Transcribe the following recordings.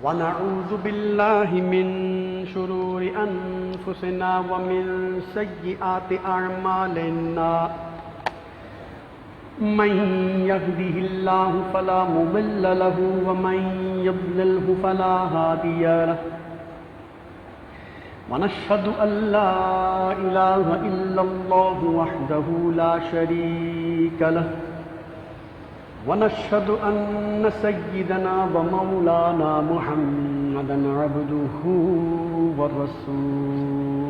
ونعوذ بالله من شرور أنفسنا ومن سيئات أعمالنا من يهده الله فلا مضل له ومن يضلله فلا هادي له ونشهد أن لا إله إلا الله وحده لا شريك له ونشهد أن سيدنا ومولانا محمدا عبده ورسوله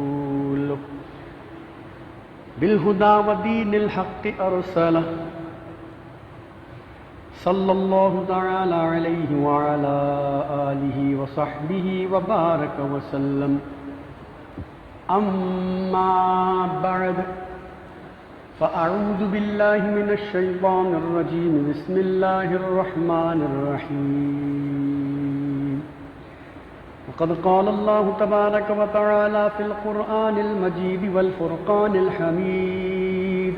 بالهدى ودين الحق أرسله صلى الله تعالى عليه وعلى آله وصحبه وبارك وسلم أما بعد فأعوذ بالله من الشيطان الرجيم بسم الله الرحمن الرحيم وقد قال الله تبارك وتعالى في القرآن المجيد والفرقان الحميد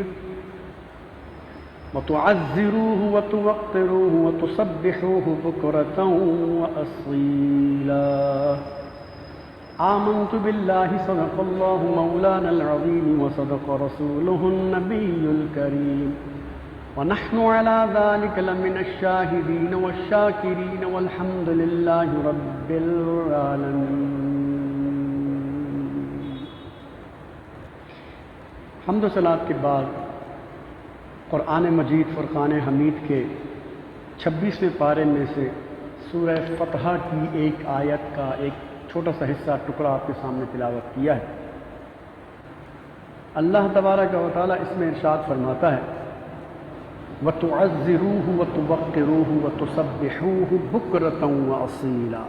وتعزروه وتوقروه وتسبحوه بكرة وأصيلا آمنت بالله صدق الله مولانا العظيم وصدق رسوله النبي الكريم ونحن على ذلك لمن الشاهدين والشاكرين والحمد لله رب العالمين. حمد و صلات کے بعد قرآن مجید فرقان حمید کے 26ویں پارے میں سے سورہ فتح کی ایک آیت کا ایک چھوٹا سا حصہ ٹکڑا آپ کے سامنے تلاوت کیا ہے. اللہ تبارک و تعالیٰ اس میں ارشاد فرماتا ہے وَتُعَزِّرُوهُ وَتُوَقِّرُوهُ وَتُسَبِّحُوهُ بُكْرَةً وَأَصِيلًا،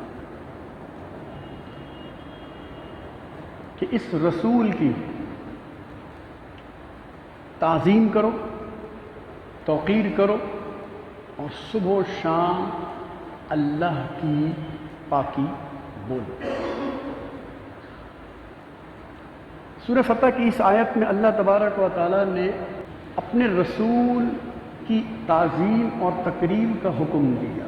کہ اس رسول کی تعظیم کرو، توقیر کرو اور صبح و شام اللہ کی پاکی بولو. سورہ فتح کی اس آیت میں اللہ تبارک و تعالیٰ نے اپنے رسول کی تعظیم اور تکریم کا حکم دیا.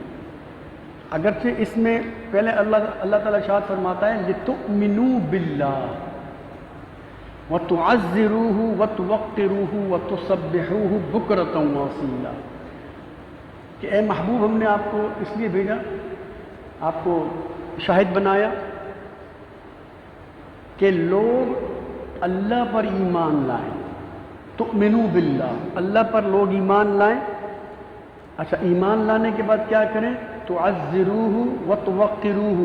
اگرچہ اس میں پہلے اللہ تعالیٰ ارشاد فرماتا ہے لِتُؤْمِنُوا بِاللَّهِ وَتُعَزِّرُوهُ وَتُوَقِّرُوهُ وَتُسَبِّحُوهُ بُكْرَةً وَأَصِيلًا، کہ اے محبوب ہم نے آپ کو اس لیے بھیجا، آپ کو شاہد بنایا کہ لوگ اللہ پر ایمان لائیں. تؤمنوا باللہ، اللہ پر لوگ ایمان لائیں. اچھا، ایمان لانے کے بعد کیا کریں؟ تعزروہ وتوقروہ،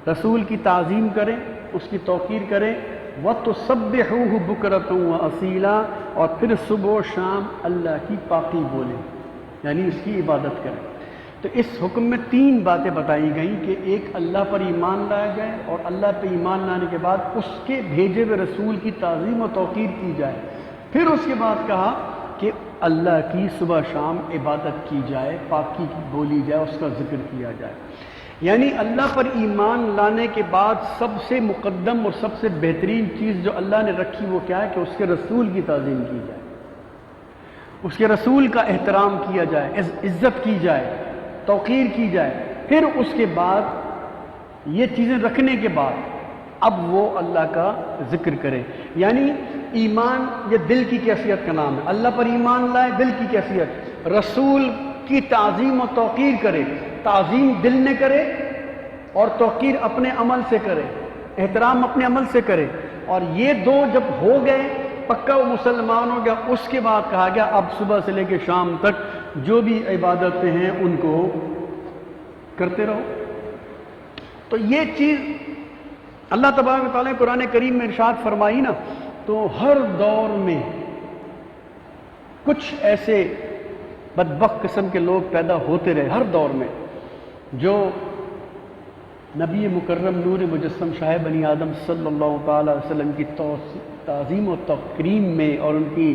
رسول کی تعظیم کریں، اس کی توقیر کریں. وتسبحوہ بکرۃ واصیلا، اور پھر صبح و شام اللہ کی پاکی بولیں، یعنی اس کی عبادت کریں. تو اس حکم میں 3 باتیں بتائی گئیں کہ ایک اللہ پر ایمان لایا جائے، اور اللہ پہ ایمان لانے کے بعد اس کے بھیجے ہوئے رسول کی تعظیم و توقیر کی جائے. پھر اس کے بعد کہا کہ اللہ کی صبح شام عبادت کی جائے، پاکی بولی جائے، اس کا ذکر کیا جائے. یعنی اللہ پر ایمان لانے کے بعد سب سے مقدم اور سب سے بہترین چیز جو اللہ نے رکھی وہ کیا ہے کہ اس کے رسول کی تعظیم کی جائے، اس کے رسول کا احترام کیا جائے، عزت کی جائے، توقیر کی جائے. پھر اس کے بعد یہ چیزیں رکھنے کے بعد اب وہ اللہ کا ذکر کرے. یعنی ایمان یہ دل کی کیفیت کا نام ہے. اللہ پر ایمان لائے، دل کی کیفیت. رسول کی تعظیم و توقیر کرے، تعظیم دل نے کرے اور توقیر اپنے عمل سے کرے، احترام اپنے عمل سے کرے. اور یہ 2 جب ہو گئے پکا وہ مسلمان ہو گیا. اس کے بعد کہا گیا اب صبح سے لے کے شام تک جو بھی عبادتیں ہیں ان کو کرتے رہو. تو یہ چیز اللہ تبارک و تعالیٰ نے قرآن کریم میں ارشاد فرمائی نا، تو ہر دور میں کچھ ایسے بدبخت قسم کے لوگ پیدا ہوتے رہے، ہر دور میں، جو نبی مکرم نور مجسم شاہ بنی آدم صلی اللہ تعالی علیہ وسلم کی تعظیم و تکریم میں اور ان کی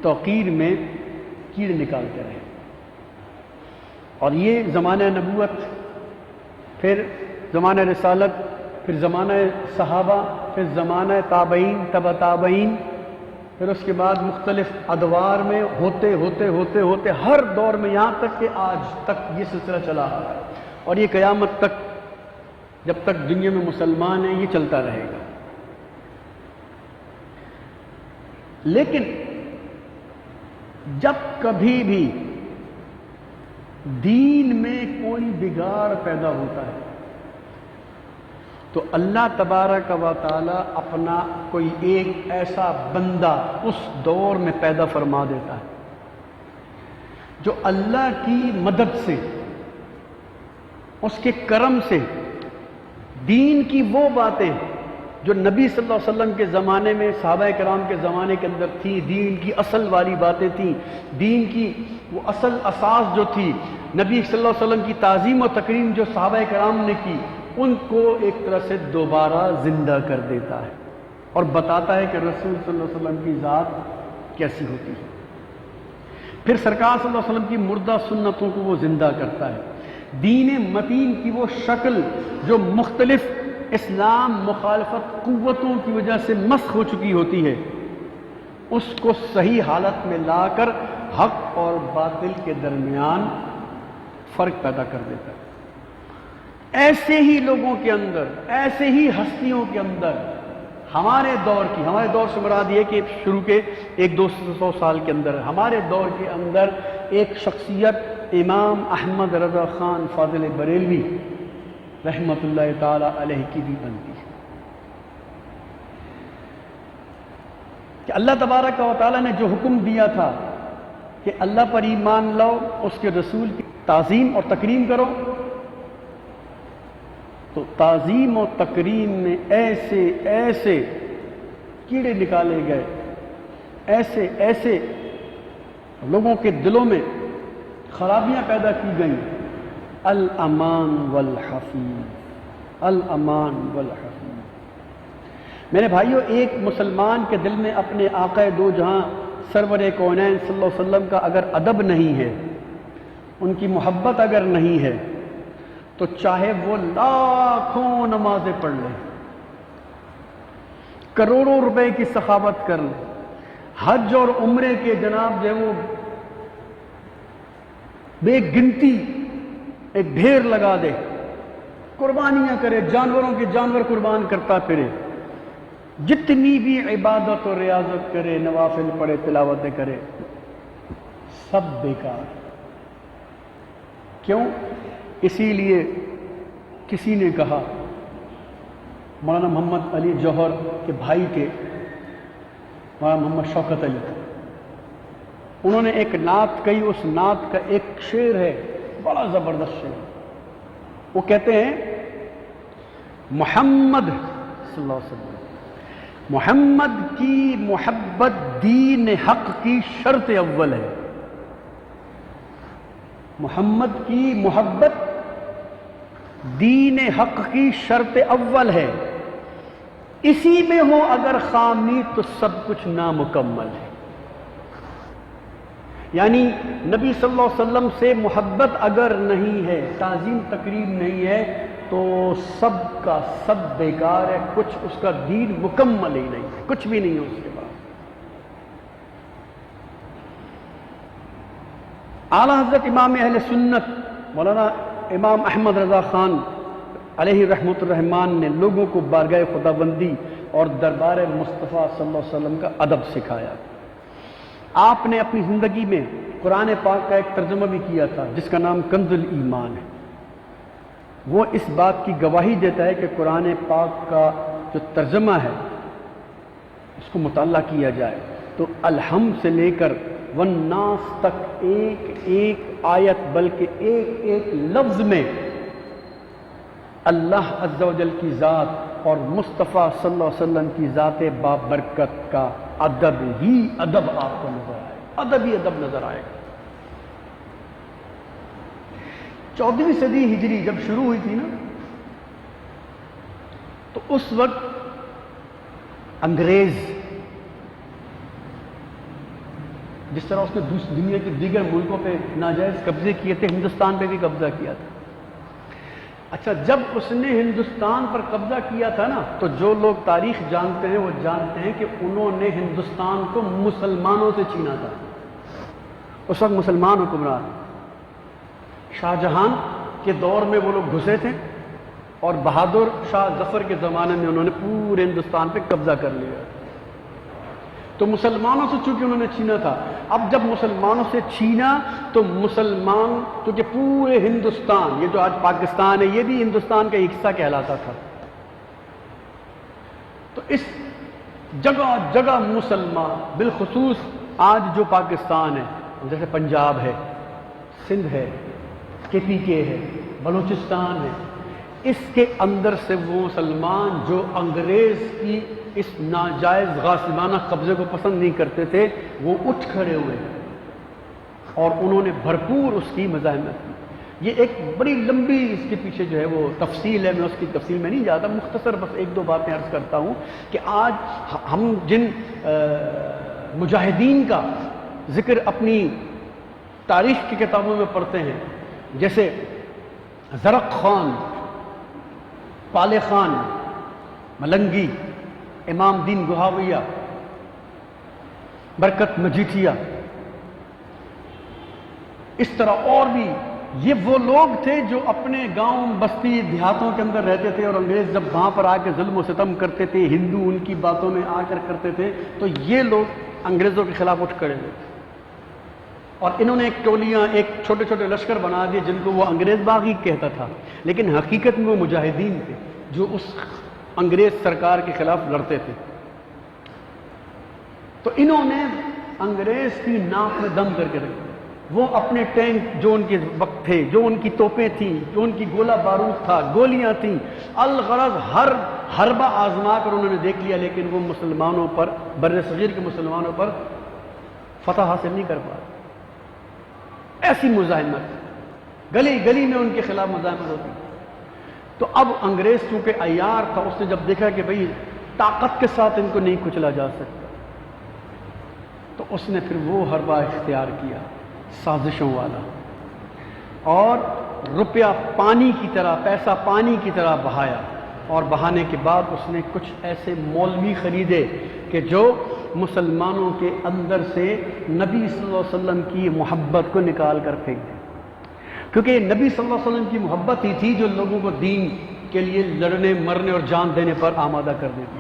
توقیر میں کیڑ نکالتے رہے. اور یہ زمانہ نبوت، پھر زمانہ رسالت، پھر زمانہ صحابہ، پھر زمانہ تابعین، تبع تابعین، پھر اس کے بعد مختلف ادوار میں ہوتے ہوتے ہوتے ہوتے ہر دور میں یہاں تک کہ آج تک یہ سلسلہ چلا اور یہ قیامت تک جب تک دنیا میں مسلمان ہیں یہ چلتا رہے گا. لیکن جب کبھی بھی دین میں کوئی بگاڑ پیدا ہوتا ہے تو اللہ تبارک و تعالی اپنا کوئی ایک ایسا بندہ اس دور میں پیدا فرما دیتا ہے جو اللہ کی مدد سے، اس کے کرم سے دین کی وہ باتیں جو نبی صلی اللہ علیہ وسلم کے زمانے میں، صحابہ کرام کے زمانے کے اندر تھی، دین کی اصل والی باتیں تھیں، دین کی وہ اصل اساس جو تھی، نبی صلی اللہ علیہ وسلم کی تعظیم و تکریم جو صحابہ کرام نے کی، ان کو ایک طرح سے دوبارہ زندہ کر دیتا ہے اور بتاتا ہے کہ رسول صلی اللہ علیہ وسلم کی ذات کیسی ہوتی ہے. پھر سرکار صلی اللہ علیہ وسلم کی مردہ سنتوں کو وہ زندہ کرتا ہے. دین متین کی وہ شکل جو مختلف اسلام مخالفت قوتوں کی وجہ سے مسخ ہو چکی ہوتی ہے، اس کو صحیح حالت میں لا کر حق اور باطل کے درمیان فرق پیدا کر دیتا ہے. ایسے ہی لوگوں کے اندر، ایسے ہی ہستیوں کے اندر ہمارے دور سے مراد یہ کہ شروع کے 100-200 سال کے اندر، ہمارے دور کے اندر ایک شخصیت امام احمد رضا خان فاضل بریلوی رحمۃ اللہ تعالی علیہ کی بھی بنتی ہے کہ اللہ تبارک و تعالی نے جو حکم دیا تھا کہ اللہ پر ایمان لاؤ، اس کے رسول کی تعظیم اور تکریم کرو، تو تعظیم و تکریم میں ایسے ایسے کیڑے نکالے گئے، ایسے ایسے لوگوں کے دلوں میں خرابیاں پیدا کی گئیں. الامان والحفیظ، الامان والحفیظ. میرے بھائیوں، ایک مسلمان کے دل میں اپنے آقا دو جہاں سرور کونین صلی اللہ علیہ وسلم کا اگر ادب نہیں ہے، ان کی محبت اگر نہیں ہے، تو چاہے وہ لاکھوں نمازیں پڑھ لے، کروڑوں روپے کی سخاوت کر لے، حج اور عمرے کے جناب جو وہ بے گنتی ایک ڈھیر لگا دے، قربانیاں کرے، جانوروں کے جانور قربان کرتا پھرے، جتنی بھی عبادت اور ریاضت کرے، نوافل پڑھے، تلاوتیں کرے، سب بیکار. کیوں؟ اسی لیے کسی نے کہا، مولانا محمد علی جوہر کے بھائی کے مولانا محمد شوکت علی، انہوں نے ایک نعت کہی. اس نعت کا ایک شعر ہے، بڑا زبردست شعر. وہ کہتے ہیں محمد صلی اللہ علیہ وسلم، محمد کی محبت دین حق کی شرط اول ہے. محمد کی محبت دین حق کی شرط اول ہے، اسی میں ہو اگر خامی تو سب کچھ نامکمل ہے. یعنی نبی صلی اللہ علیہ وسلم سے محبت اگر نہیں ہے، تعظیم تکریم نہیں ہے، تو سب کا سب بیکار ہے. کچھ اس کا دین مکمل ہی نہیں ہے، کچھ بھی نہیں ہے اس کے بعد. اعلیٰ حضرت امام اہل سنت مولانا امام احمد رضا خان علیہ رحمۃ الرحمان نے لوگوں کو بارگاہ خدا بندی اور دربار مصطفیٰ صلی اللہ علیہ وسلم کا ادب سکھایا. آپ نے اپنی زندگی میں قرآن پاک کا ایک ترجمہ بھی کیا تھا جس کا نام کنز الایمان ہے. وہ اس بات کی گواہی دیتا ہے کہ قرآن پاک کا جو ترجمہ ہے اس کو مطالعہ کیا جائے تو الحمد سے لے کر والناس تک ایک ایک آیت بلکہ ایک ایک لفظ میں اللہ عز و جل کی ذات اور مصطفیٰ صلی اللہ علیہ وسلم کی ذات بابرکت کا ادب ہی ادب آپ کو نظر آئے گا، ادب ہی ادب نظر آئے گا. 14ویں صدی ہجری جب شروع ہوئی تھی نا، تو اس وقت انگریز جس طرح اس نے دنیا کے دیگر ملکوں پہ ناجائز قبضے کیے تھے، ہندوستان پہ بھی قبضہ کیا تھا. اچھا، جب اس نے ہندوستان پر قبضہ کیا تھا نا، تو جو لوگ تاریخ جانتے ہیں وہ جانتے ہیں کہ انہوں نے ہندوستان کو مسلمانوں سے چھینا تھا. اس وقت مسلمان حکمران شاہ جہان کے دور میں وہ لوگ گھسے تھے اور بہادر شاہ ظفر کے زمانے میں انہوں نے پورے ہندوستان پہ قبضہ کر لیا. تو مسلمانوں سے چونکہ انہوں نے چھینا تھا، اب جب مسلمانوں سے چھینا تو مسلمان، کیونکہ پورے ہندوستان، یہ جو آج پاکستان ہے یہ بھی ہندوستان کا ایک حصہ کہلاتا تھا، تو اس جگہ جگہ مسلمان، بالخصوص آج جو پاکستان ہے، جیسے پنجاب ہے، سندھ ہے، KPK ہے، بلوچستان ہے، اس کے اندر سے وہ مسلمان جو انگریز کی اس ناجائز غاصبانہ قبضے کو پسند نہیں کرتے تھے، وہ اٹھ کھڑے ہوئے اور انہوں نے بھرپور اس کی مزاحمت کی. یہ ایک بڑی لمبی اس کے پیچھے جو ہے وہ تفصیل ہے، میں اس کی تفصیل میں نہیں جاتا، مختصر بس ایک دو باتیں عرض کرتا ہوں کہ آج ہم جن مجاہدین کا ذکر اپنی تاریخ کی کتابوں میں پڑھتے ہیں، جیسے زرق خان، پالے خان، ملنگی، امام دین گوہاویہ، برکت مجیٹھیا، اس طرح اور بھی، یہ وہ لوگ تھے جو اپنے گاؤں بستی دیہاتوں کے اندر رہتے تھے، اور انگریز جب وہاں پر آ کے ظلم و ستم کرتے تھے، ہندو ان کی باتوں میں آ کر کرتے تھے، تو یہ لوگ انگریزوں کے خلاف اٹھ کھڑے ہوئے تھے. اور انہوں نے ایک ٹولیاں، ایک چھوٹے چھوٹے لشکر بنا دیے جن کو وہ انگریز باغی کہتا تھا، لیکن حقیقت میں وہ مجاہدین تھے جو اس انگریز سرکار کے خلاف لڑتے تھے. تو انہوں نے انگریز کی ناک میں دم کر کے رکھا. وہ اپنے ٹینک جو ان کے وقت تھے، جو ان کی توپیں تھیں، جو ان کی گولہ بارود تھا، گولیاں تھیں، الغرض ہر حربہ آزما کر انہوں نے دیکھ لیا، لیکن وہ مسلمانوں پر، بر صغیر کے مسلمانوں پر فتح حاصل نہیں کر پائے. ایسی مزاحمت، گلی گلی میں ان کے خلاف مزاحمت ہوتی. تو اب انگریز چونکہ عیار تھا، اس نے جب دیکھا کہ بھئی طاقت کے ساتھ ان کو نہیں کچلا جا سکتا، تو اس نے پھر وہ حربہ اختیار کیا، سازشوں والا، اور روپیہ پانی کی طرح، پیسہ پانی کی طرح بہایا. اور بہانے کے بعد اس نے کچھ ایسے مولوی خریدے کہ جو مسلمانوں کے اندر سے نبی صلی اللہ علیہ وسلم کی محبت کو نکال کر پھینک دیں، کیونکہ نبی صلی اللہ علیہ وسلم کی محبت ہی تھی جو لوگوں کو دین کے لیے لڑنے، مرنے اور جان دینے پر آمادہ کر دیتی.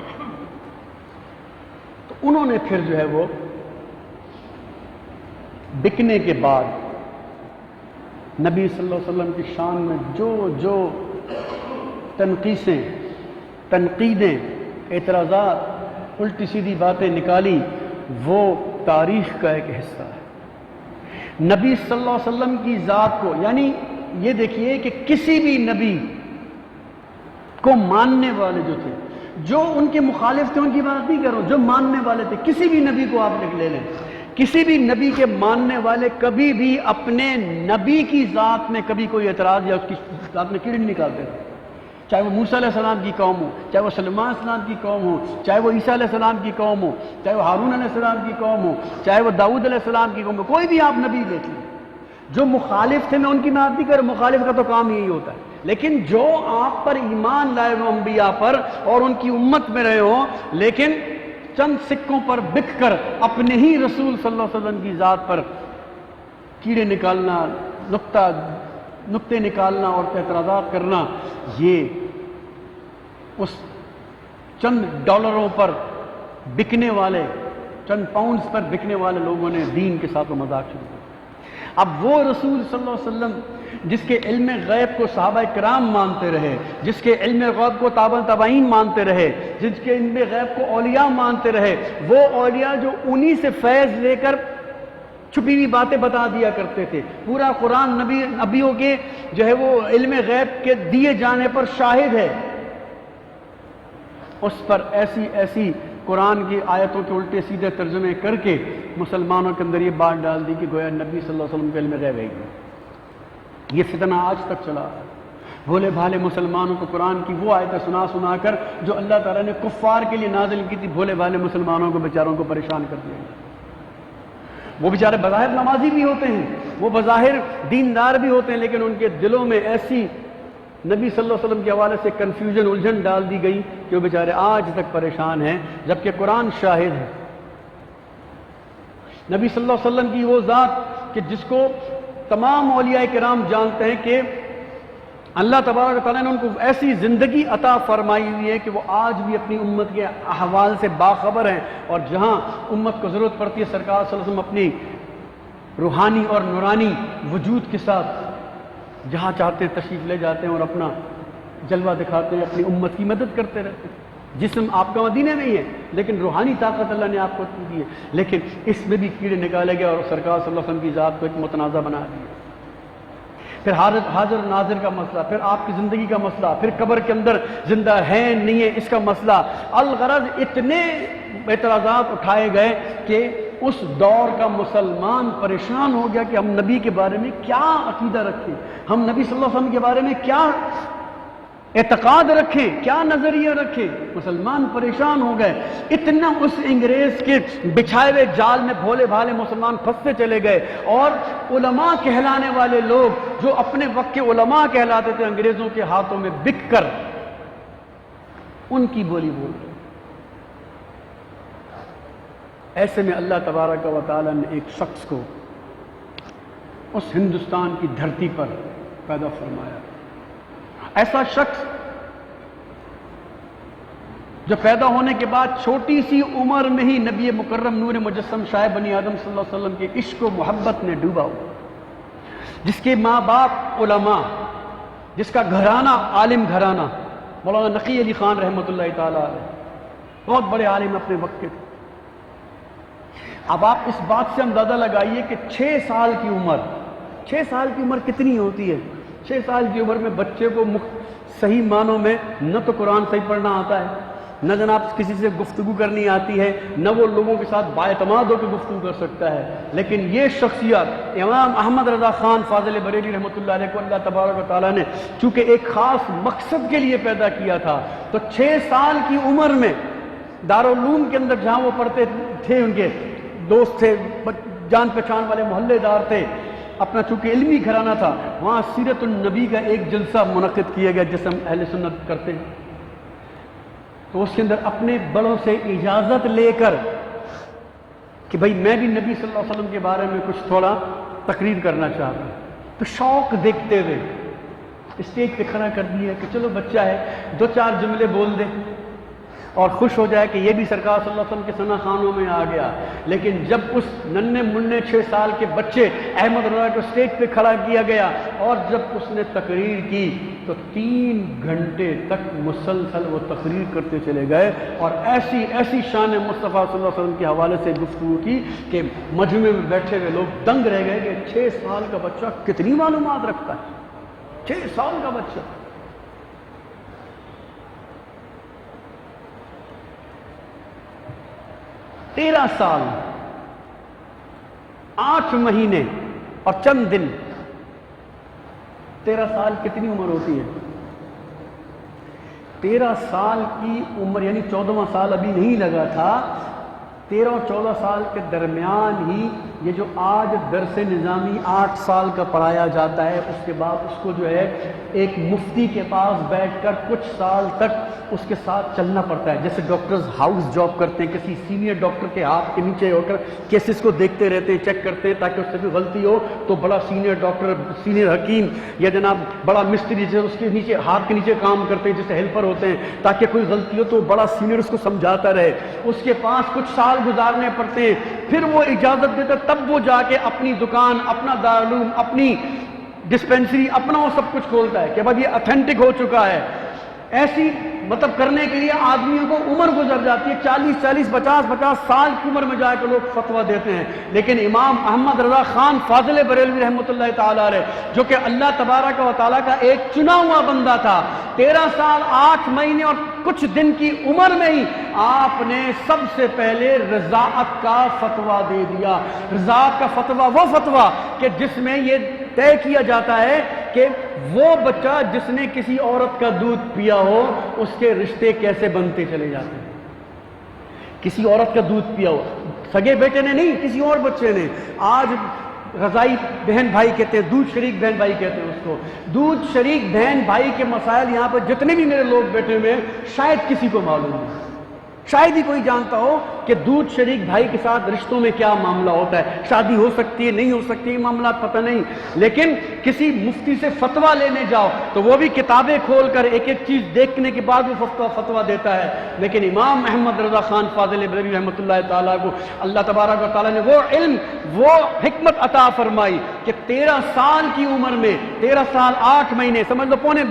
تو انہوں نے پھر جو ہے وہ بکنے کے بعد نبی صلی اللہ علیہ وسلم کی شان میں جو جو تنقیدیں، اعتراضات، الٹی سیدھی باتیں نکالی، وہ تاریخ کا ایک حصہ ہے. نبی صلی اللہ علیہ وسلم کی ذات کو، یعنی یہ دیکھیے کہ کسی بھی نبی کو ماننے والے جو تھے، جو ان کے مخالف تھے ان کی بات نہیں کر رہا ہوں، جو ماننے والے تھے، کسی بھی نبی کو آپ لے لیں، کسی بھی نبی کے ماننے والے کبھی بھی اپنے نبی کی ذات میں کبھی کوئی اعتراض یا اس کی ذات میں کیڑے نہیں نکالتے تھے. چاہے وہ موسیٰ علیہ السلام کی قوم ہو، چاہے وہ سلیمان علیہ السلام کی قوم ہو، چاہے وہ عیسیٰ علیہ السلام کی قوم ہو، چاہے وہ ہارون علیہ السلام کی قوم ہو، چاہے وہ داؤد علیہ السلام کی قوم ہو، کوئی بھی آپ نبی دیکھ لیں. جو مخالف تھے، میں ان کی بات نہیں کر رہا، مخالف کا تو کام یہی ہوتا ہے، لیکن جو آپ پر ایمان لائے ہوئے انبیاء پر اور ان کی امت میں رہے ہوں، لیکن چند سکوں پر بک کر اپنے ہی رسول صلی اللہ علیہ وسلم کی ذات پر کیڑے نکالنا، نقطے نکالنا اور اعتراضات کرنا، یہ اس چند ڈالروں پر بکنے والے، چند پاؤنڈز پر بکنے والے لوگوں نے دین کے ساتھ مذاق شروع کیا. اب وہ رسول صلی اللہ علیہ وسلم جس کے علم غیب کو صحابہ کرام مانتے رہے، جس کے علم غیب کو تابعین مانتے رہے، جس کے علم غیب کو اولیاء مانتے رہے، وہ اولیاء جو انہی سے فیض لے کر چھپی ہوئی باتیں بتا دیا کرتے تھے. پورا قرآن نبیوں کے جو ہے وہ علم غیب کے دیے جانے پر شاہد ہے. اس پر ایسی قرآن کی آیتوں کے الٹے سیدھے ترجمے کر کے مسلمانوں کے اندر یہ بات ڈال دی کہ گویا نبی صلی اللہ علیہ وسلم کا علم غیب ہے. یہ فتنہ آج تک چلا ہے. بھولے بھالے مسلمانوں کو قرآن کی وہ آیتیں سنا کر جو اللہ تعالیٰ نے کفار کے لیے نازل کی تھی، بھولے بھالے مسلمانوں کو بیچاروں کو پریشان کر دیا. وہ بیچارے بظاہر نمازی بھی ہوتے ہیں، وہ بظاہر دیندار بھی ہوتے ہیں، لیکن ان کے دلوں میں ایسی نبی صلی اللہ علیہ وسلم کے حوالے سے کنفیوژن، الجھن ڈال دی گئی کہ وہ بیچارے آج تک پریشان ہیں، جبکہ قرآن شاہد ہے. نبی صلی اللہ علیہ وسلم کی وہ ذات کہ جس کو تمام اولیاء کرام جانتے ہیں کہ اللہ تبارک و تعالیٰ نے ان کو ایسی زندگی عطا فرمائی ہوئی ہے کہ وہ آج بھی اپنی امت کے احوال سے باخبر ہیں، اور جہاں امت کو ضرورت پڑتی ہے سرکار صلی اللہ علیہ وسلم اپنی روحانی اور نورانی وجود کے ساتھ جہاں چاہتے ہیں تشریف لے جاتے ہیں اور اپنا جلوہ دکھاتے ہیں، اپنی امت کی مدد کرتے رہتے ہیں۔ جسم آپ کا مدینے میں ہی ہے، لیکن روحانی طاقت اللہ نے آپ کو دی ہے، لیکن اس میں بھی کیڑے نکالے گئے اور سرکار صلی اللہ علیہ وسلم کی ذات کو ایک متنازع بنا دیا۔ پھر حاضر ناظر کا مسئلہ، پھر آپ کی زندگی کا مسئلہ، پھر قبر کے اندر زندہ ہیں نہیں ہے اس کا مسئلہ۔ الغرض اتنے اعتراضات اٹھائے گئے کہ اس دور کا مسلمان پریشان ہو گیا کہ ہم نبی کے بارے میں کیا عقیدہ رکھیں، ہم نبی صلی اللہ علیہ وسلم کے بارے میں کیا اعتقاد رکھیں، کیا نظریہ رکھیں۔ مسلمان پریشان ہو گئے، اتنا اس انگریز کے بچھائے ہوئے جال میں بھولے بھالے مسلمان پھنستے چلے گئے، اور علماء کہلانے والے لوگ جو اپنے وقت کے علماء کہلاتے تھے انگریزوں کے ہاتھوں میں بک کر ان کی بولی بول رہے۔ ایسے میں اللہ تبارک و تعالی نے ایک شخص کو اس ہندوستان کی دھرتی پر پیدا فرمایا، ایسا شخص جو پیدا ہونے کے بعد چھوٹی سی عمر میں ہی نبی مکرم نور مجسم شاہ بنی آدم صلی اللہ علیہ وسلم کے عشق و محبت میں ڈوبا ہوا، جس کے ماں باپ علماء، جس کا گھرانہ عالم گھرانہ، مولانا نقی علی خان رحمۃ اللہ تعالیٰ علیہ، بہت بڑے عالم اپنے وقت کے تھے۔ اب آپ اس بات سے اندازہ لگائیے کہ 6 سال کی عمر کتنی ہوتی ہے؟ 6 سال کی عمر میں بچے کو صحیح معنوں میں نہ تو قرآن صحیح پڑھنا آتا ہے، نہ جناب کسی سے گفتگو کرنی آتی ہے، نہ وہ لوگوں کے ساتھ بااعتماد ہو کے گفتگو کر سکتا ہے۔ لیکن یہ شخصیت امام احمد رضا خان فاضل بریلوی رحمۃ اللہ علیہ کو اللہ تبارک و تعالیٰ نے چونکہ ایک خاص مقصد کے لیے پیدا کیا تھا، تو 6 سال کی عمر میں دارالعلوم کے اندر جہاں وہ پڑھتے تھے، ان کے دوست تھے، جان پہچان والے محلے دار تھے، اپنا چونکہ علمی گھرانہ تھا، وہاں سیرت النبی کا ایک جلسہ منعقد کیا گیا جسے ہم اہل سنت کرتے ہیں۔ تو اس کے اندر اپنے بڑوں سے اجازت لے کر کہ بھائی میں بھی نبی صلی اللہ علیہ وسلم کے بارے میں کچھ تھوڑا تقریر کرنا چاہتا ہوں، تو شوق دیکھتے ہوئے اسٹیج پہ کھڑا کر دیا کہ چلو بچہ ہے 2-4 جملے بول دے اور خوش ہو جائے کہ یہ بھی سرکار صلی اللہ علیہ وسلم کے ثنا خانوں میں آ گیا۔ لیکن جب اس ننھے منھے 6 سال کے بچے احمد رضا کو اسٹیج پہ کھڑا کیا گیا اور جب اس نے تقریر کی تو 3 گھنٹے تک مسلسل وہ تقریر کرتے چلے گئے اور ایسی شان مصطفیٰ صلی اللہ علیہ وسلم کے حوالے سے گفتگو کی کہ مجمع میں بیٹھے ہوئے لوگ دنگ رہ گئے کہ 6 سال کا بچہ کتنی معلومات رکھتا ہے، 6 سال کا بچہ۔ 13 سال 8 مہینے اور چند دن۔ 13 سال کتنی عمر ہوتی ہے؟ 13 سال کی عمر یعنی 14واں سال ابھی نہیں لگا تھا، 13 اور 14 سال کے درمیان ہی یہ جو آج درس نظامی 8 سال کا پڑھایا جاتا ہے، اس کے بعد اس کو جو ہے ایک مفتی کے پاس بیٹھ کر کچھ سال تک اس کے ساتھ چلنا پڑتا ہے۔ جیسے ڈاکٹرز ہاؤس جاب کرتے ہیں، کسی سینئر ڈاکٹر کے ہاتھ کے نیچے ہو کر کیسز کو دیکھتے رہتے ہیں، چیک کرتے ہیں تاکہ اس سے کوئی غلطی ہو تو بڑا سینئر ڈاکٹر، سینئر حکیم یا جناب بڑا مستری جیسے اس کے نیچے ہاتھ کے نیچے کام کرتے ہیں، جیسے ہیلپر ہوتے ہیں، تاکہ کوئی غلطی ہو تو بڑا سینئر اس کو سمجھاتا رہے۔ اس کے پاس کچھ سال گزارنے پڑتے ہیں، پھر وہ اجازت دیتا تب وہ جا کے اپنی دکان، اپنا دارالعلوم، اپنی ڈسپینسری، اپنا وہ سب کچھ کھولتا ہے کہ بھائی یہ اتھینٹک ہو چکا ہے۔ ایسی مطلب کرنے کے لیے آدمیوں کو عمر گزر جاتی ہے، 40 50 سال کی عمر میں جا کے لوگ فتویٰ دیتے ہیں۔ لیکن امام احمد رضا خان فاضل بریلوی رحمۃ اللہ تعالیٰ علیہ جو کہ اللہ تبارک و تعالیٰ کا ایک چنا ہوا بندہ تھا، 13 سال 8 مہینے اور کچھ دن کی عمر میں ہی آپ نے سب سے پہلے رضاعت کا فتویٰ دے دیا۔ رضاعت کا فتویٰ وہ فتویٰ کہ جس میں یہ طے کیا جاتا ہے کہ وہ بچہ جس نے کسی عورت کا دودھ پیا ہو اس کے رشتے کیسے بنتے چلے جاتے ہیں۔ کسی عورت کا دودھ پیا ہو، سگے بیٹے نے نہیں، کسی اور بچے نے۔ آج رضائی بہن بھائی کہتے ہیں، دودھ شریک بہن بھائی کہتے ہیں اس کو۔ دودھ شریک بہن بھائی کے مسائل یہاں پر جتنے بھی میرے لوگ بیٹھے ہوئے ہیں شاید کسی کو معلوم نہیں، شاید ہی کوئی جانتا ہو کہ دودھ شریک بھائی کے ساتھ رشتوں میں کیا معاملہ ہوتا ہے، شادی ہو سکتی ہے نہیں ہو سکتی، یہ معاملات پتہ نہیں، لیکن کسی مفتی سے فتویٰ لینے جاؤ تو وہ بھی کتابیں کھول کر ایک ایک چیز دیکھنے کے بعد وہ فتویٰ دیتا ہے۔ لیکن امام احمد رضا خان فاضل بریلوی رحمۃ اللہ تعالیٰ کو اللہ تبارک و تعالیٰ نے وہ علم، وہ حکمت عطا فرمائی کہ 13 سال کی عمر میں، 13 سال 8 مہینے، سمجھ لو پونے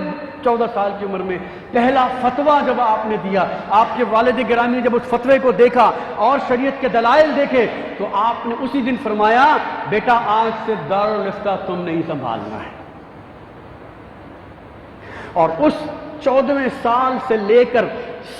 14 سال کی عمر میں پہلا فتویٰ جب آپ نے دیا، آپ کے والد گرامی نے جب اس فتوے کو دیکھا اور شریعت کے دلائل دیکھے تو آپ نے اسی دن فرمایا بیٹا آج سے دارالفتہ تم نہیں سنبھالنا ہے۔ اور اس 14ویں سال سے لے کر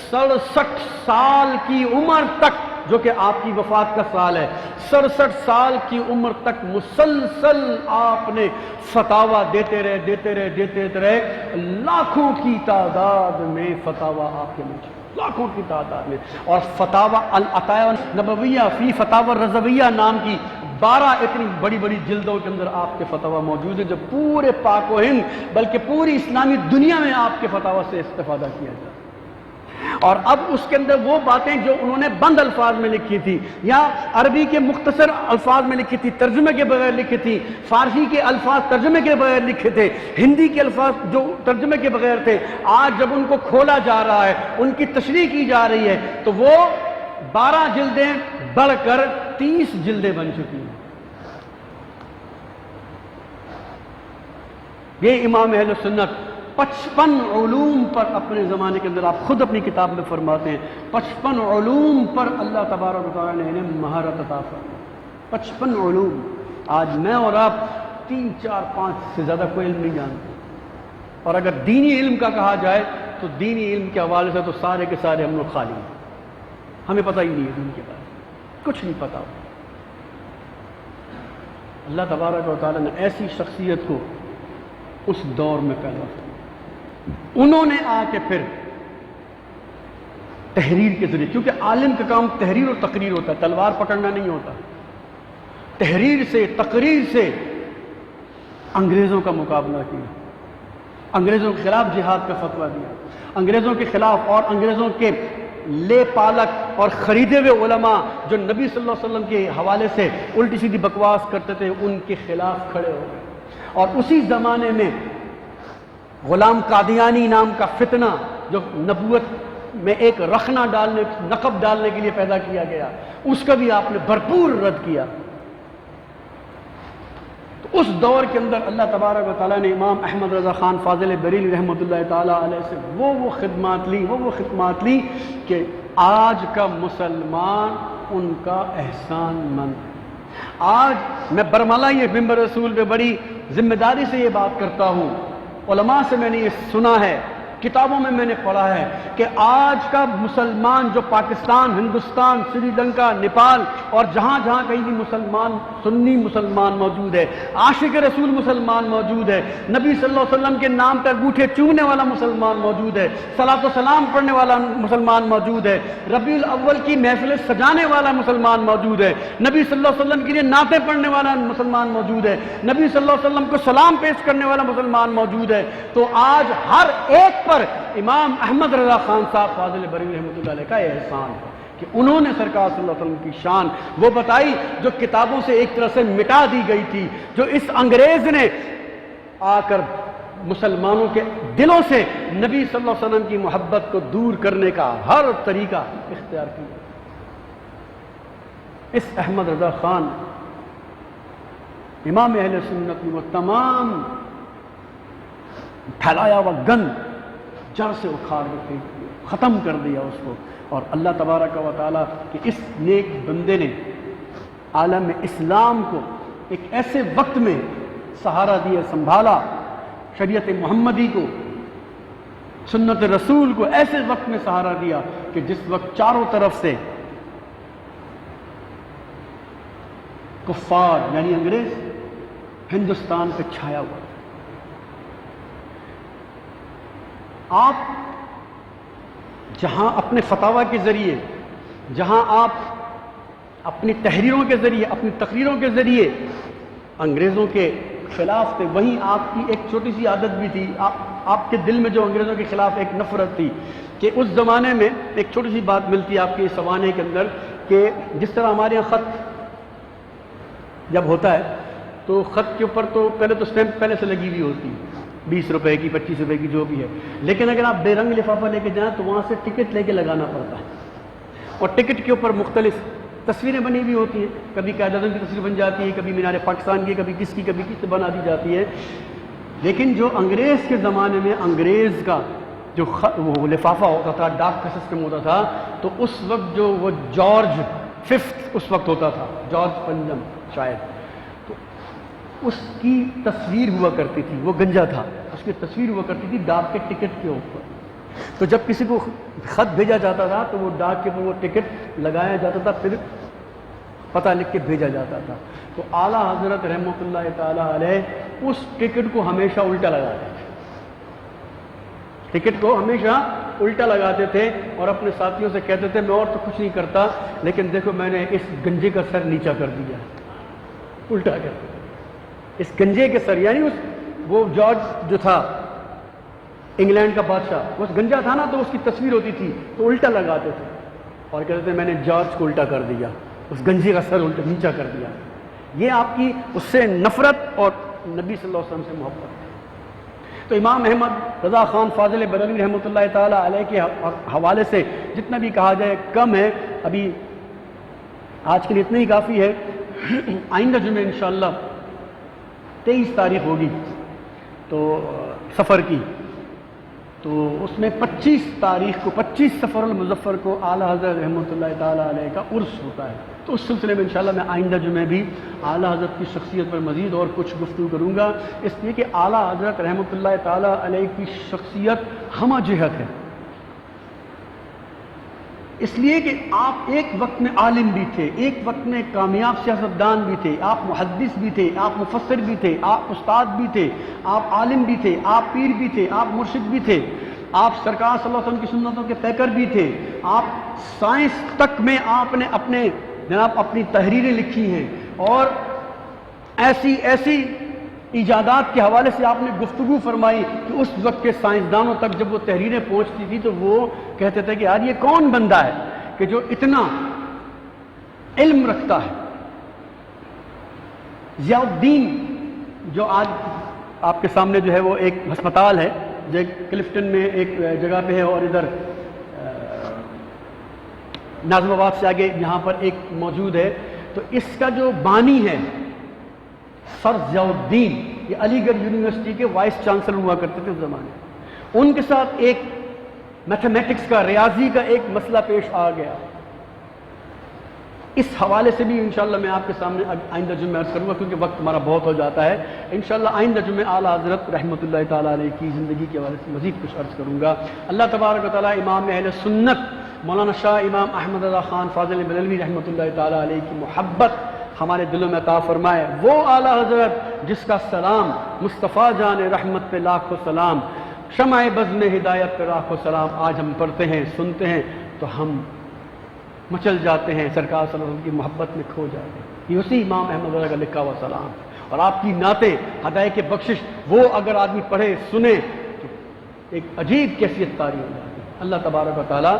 67 سال کی عمر تک، جو کہ آپ کی وفات کا سال ہے، 67 سال کی عمر تک مسلسل آپ نے فتاویٰ دیتے رہے، لاکھوں کی تعداد میں فتاویٰ آپ کے موجود، لاکھوں کی تعداد میں۔ اور فتاویٰ العطایا نبویہ فی فتاوی رضویہ نام کی 12 اتنی بڑی بڑی جلدوں کے اندر آپ کے فتاویٰ موجود ہیں، جو پورے پاک و ہند بلکہ پوری اسلامی دنیا میں آپ کے فتاویٰ سے استفادہ کیا جاتا ہے۔ اور اب اس کے اندر وہ باتیں جو انہوں نے بند الفاظ میں لکھی تھی یا عربی کے مختصر الفاظ میں لکھی تھی، ترجمے کے بغیر لکھی تھی، فارسی کے الفاظ ترجمے کے بغیر لکھے تھے، ہندی کے الفاظ جو ترجمے کے بغیر تھے، آج جب ان کو کھولا جا رہا ہے، ان کی تشریح کی جا رہی ہے تو وہ 12 جلدیں بڑھ کر 30 جلدیں بن چکی ہیں۔ یہ امام اہل سنت 55 علوم پر اپنے زمانے کے اندر، آپ خود اپنی کتاب میں فرماتے ہیں 55 علوم پر اللہ تبارک و تعالیٰ نے انہیں مہارت عطا فرمائی۔ 55 علوم، آج میں اور آپ 3 4 5 سے زیادہ کوئی علم نہیں جانتے، اور اگر دینی علم کا کہا جائے تو دینی علم کے حوالے سے تو سارے کے سارے ہم لوگ خالی ہیں، ہمیں پتہ ہی نہیں ہے دین کے بارے میں، کچھ نہیں پتہ۔ اللہ تبارک و تعالیٰ نے ایسی شخصیت کو اس دور میں پیدا کیا، انہوں نے آ کے پھر تحریر کے ذریعے، کیونکہ عالم کا کام تحریر اور تقریر ہوتا ہے، تلوار پکڑنا نہیں ہوتا، تحریر سے، تقریر سے انگریزوں کا مقابلہ کیا، انگریزوں کے خلاف جہاد کا فتویٰ دیا، انگریزوں کے خلاف اور انگریزوں کے لے پالک اور خریدے ہوئے علماء جو نبی صلی اللہ علیہ وسلم کے حوالے سے الٹی سیدھی بکواس کرتے تھے، ان کے خلاف کھڑے ہو گئے۔ اور اسی زمانے میں غلام قادیانی نام کا فتنہ جو نبوت میں ایک رخنہ ڈالنے، نقب ڈالنے کے لیے پیدا کیا گیا، اس کا بھی آپ نے بھرپور رد کیا۔ تو اس دور کے اندر اللہ تبارک و تعالیٰ نے امام احمد رضا خان فاضل بریلوی رحمۃ اللہ تعالیٰ علیہ سے وہ خدمات لی کہ آج کا مسلمان ان کا احسان مند ہے۔ آج میں برملا یہ ممبر رسول پہ بڑی ذمہ داری سے یہ بات کرتا ہوں، علماء سے میں نے یہ سنا ہے، کتابوں میں نے پڑھا ہے کہ آج کا مسلمان جو پاکستان، ہندوستان، سری لنکا، نیپال اور جہاں جہاں کہیں بھی مسلمان، سنی مسلمان موجود ہے، عاشق رسول مسلمان موجود ہے، نبی صلی اللہ علیہ وسلم کے نام پہ انگوٹھے چومنے والا مسلمان موجود ہے، صلاۃ و سلام پڑھنے والا مسلمان موجود ہے، ربیع الاول کی محفلیں سجانے والا مسلمان موجود ہے، نبی صلی اللہ علیہ وسلم کے لیے نعتیں پڑھنے والا مسلمان موجود ہے، نبی صلی اللہ علیہ وسلم کو سلام پیش کرنے والا مسلمان موجود ہے۔ تو آج ہر ایک پر امام احمد رضا خان صاحب فاضل بریلوی رحمۃ اللہ علیہ کا احسان ہے کہ انہوں نے سرکار صلی اللہ علیہ وسلم کی شان وہ بتائی جو کتابوں سے ایک طرح سے مٹا دی گئی تھی، جو اس انگریز نے آ کر مسلمانوں کے دلوں سے نبی صلی اللہ علیہ وسلم کی محبت کو دور کرنے کا ہر طریقہ اختیار کیا۔ اس احمد رضا خان امام اہل سنت نے وہ تمام پھیلایا ہوا گند جڑ سے اکھاڑ کے ختم کر دیا اس کو، اور اللہ تبارک و تعالیٰ کہ اس نیک بندے نے عالم اسلام کو ایک ایسے وقت میں سہارا دیا، سنبھالا، شریعت محمدی کو، سنت رسول کو ایسے وقت میں سہارا دیا کہ جس وقت چاروں طرف سے کفار یعنی انگریز ہندوستان پہ چھایا ہوا۔ آپ جہاں اپنے فتاویٰ کے ذریعے، جہاں آپ اپنی تحریروں کے ذریعے، اپنی تقریروں کے ذریعے انگریزوں کے خلاف تھے، وہیں آپ کی ایک چھوٹی سی عادت بھی تھی، آپ آپ کے دل میں جو انگریزوں کے خلاف ایک نفرت تھی کہ اس زمانے میں ایک چھوٹی سی بات ملتی ہے آپ کے اس سوانے کے اندر کہ جس طرح ہمارے یہاں خط جب ہوتا ہے تو خط کے اوپر تو پہلے تو اسٹیمپ پہلے سے لگی ہوئی ہوتی ہے 20 روپے کی 25 روپے کی جو بھی ہے، لیکن اگر آپ بے رنگ لفافہ لے کے جائیں تو وہاں سے ٹکٹ لے کے لگانا پڑتا ہے، اور ٹکٹ کے اوپر مختلف تصویریں بنی ہوئی ہوتی ہیں، کبھی قائد اعظم کی تصویر بن جاتی ہے، کبھی مینار پاکستان کی، کبھی کس کی بنا دی جاتی ہے۔ لیکن جو انگریز کے زمانے میں انگریز کا جو وہ لفافہ ہوتا تھا، ڈاک کا سسٹم ہوتا تھا، تو اس وقت جو وہ جارج ففتھ اس وقت ہوتا تھا، جارج پنجم شاید، تو اس کی تصویر ہوا کرتی تھی، وہ گنجا تھا، اس کی تصویر ہوا کرتی تھی ڈاک کے ٹکٹ کے اوپر۔ تو جب کسی کو خط بھیجا جاتا تھا تو وہ ڈاک کے اوپر وہ ٹکٹ لگایا جاتا تھا، پھر پتہ لکھ کے بھیجا جاتا تھا۔ تو اعلیٰ حضرت رحمۃ اللہ تعالیٰ علیہ اس ٹکٹ کو ہمیشہ الٹا لگاتے تھے، ٹکٹ کو ہمیشہ الٹا لگاتے تھے اور اپنے ساتھیوں سے کہتے تھے میں اور تو کچھ نہیں کرتا، لیکن دیکھو میں نے اس گنجے کا سر نیچا کر دیا، الٹا کر اس گنجے کے سر، یعنی وہ جارج جو تھا انگلینڈ کا بادشاہ، وہ گنجا تھا نا، تو اس کی تصویر ہوتی تھی تو الٹا لگاتے تھے اور کہتے تھے میں نے جارج کو الٹا کر دیا، اس گنجے کا سر الٹا نیچا کر دیا۔ یہ آپ کی اس سے نفرت اور نبی صلی اللہ علیہ وسلم سے محبت۔ تو امام احمد رضا خان فاضل بریلوی رحمۃ اللہ تعالیٰ علیہ کے حوالے سے جتنا بھی کہا جائے کم ہے، ابھی آج کے لیے اتنا ہی کافی ہے۔ آئندہ جمعہ انشاءاللہ 23 تاریخ ہوگی تو سفر کی، تو اس میں 25 تاریخ کو 25 سفر المظفر کو اعلیٰ حضرت رحمۃ اللہ تعالیٰ علیہ کا عرس ہوتا ہے، تو اس سلسلے میں انشاءاللہ میں آئندہ جمعہ بھی اعلیٰ حضرت کی شخصیت پر مزید اور کچھ گفتگو کروں گا، اس لیے کہ اعلیٰ حضرت رحمۃ اللہ تعالیٰ علیہ کی شخصیت ہمہ جہت ہے، اس لیے کہ آپ ایک وقت میں عالم بھی تھے، ایک وقت میں کامیاب سیاستدان بھی تھے، آپ محدث بھی تھے، آپ مفسر بھی تھے، آپ استاد بھی تھے، آپ عالم بھی تھے، آپ پیر بھی تھے، آپ مرشد بھی تھے، آپ سرکار صلی اللہ علیہ وسلم کی سنتوں کے پیکر بھی تھے، آپ سائنس تک میں آپ نے اپنی تحریریں لکھی ہیں، اور ایسی ایجادات کے حوالے سے آپ نے گفتگو فرمائی کہ اس وقت کے سائنسدانوں تک جب وہ تحریریں پہنچتی تھی تو وہ کہتے تھے کہ یار یہ کون بندہ ہے کہ جو اتنا علم رکھتا ہے۔ ضیاء الدین جو آج آپ کے سامنے جو ہے وہ ایک ہسپتال ہے جو کلفٹن میں ایک جگہ پہ ہے، اور ادھر ناظم آباد سے آگے یہاں پر ایک موجود ہے، تو اس کا جو بانی ہے سر ضیاء الدین، یہ علی گڑھ یونیورسٹی کے وائس چانسلر ہوا کرتے تھے اس زمانے، ان کے ساتھ ایک میتھمیٹکس کا، ریاضی کا ایک مسئلہ پیش آ گیا۔ اس حوالے سے بھی انشاءاللہ میں آپ کے سامنے آئندہ جمعہ عرض کروں گا، کیونکہ وقت ہمارا بہت ہو جاتا ہے۔ انشاءاللہ آئندہ جمعہ اعلیٰ حضرت رحمۃ اللہ تعالیٰ علیہ کی زندگی کے حوالے سے مزید کچھ عرض کروں گا۔ اللہ تبارک و تعالیٰ امام اہل سنت مولانا شاہ امام احمد رضا خان فاضل بریلوی رحمۃ اللہ تعالیٰ علیہ کی محبت ہمارے دلوں میں عطا فرمائے، وہ اعلیٰ حضرت جس کا سلام مصطفیٰ جان رحمت پہ لاکھوں سلام، شمع بزم ہدایت پہ لاکھوں سلام آج ہم پڑھتے ہیں، سنتے ہیں تو ہم مچل جاتے ہیں، سرکار صلی اللہ علیہ وسلم کی محبت میں کھو جاتے ہیں۔ یہ اسی امام احمد رضا کا لکھا ہوا سلام، اور آپ کی نعتیں ہدایت کے بخشش وہ اگر آدمی پڑھے سنے تو ایک عجیب کیفیت طاری ہو جاتی ہے۔ اللہ تبارک و تعالیٰ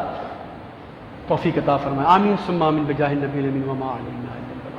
توفیق عطا فرمائے، آمین ثم آمین بجاہ النبی الامین وما علینا الا البلاغ۔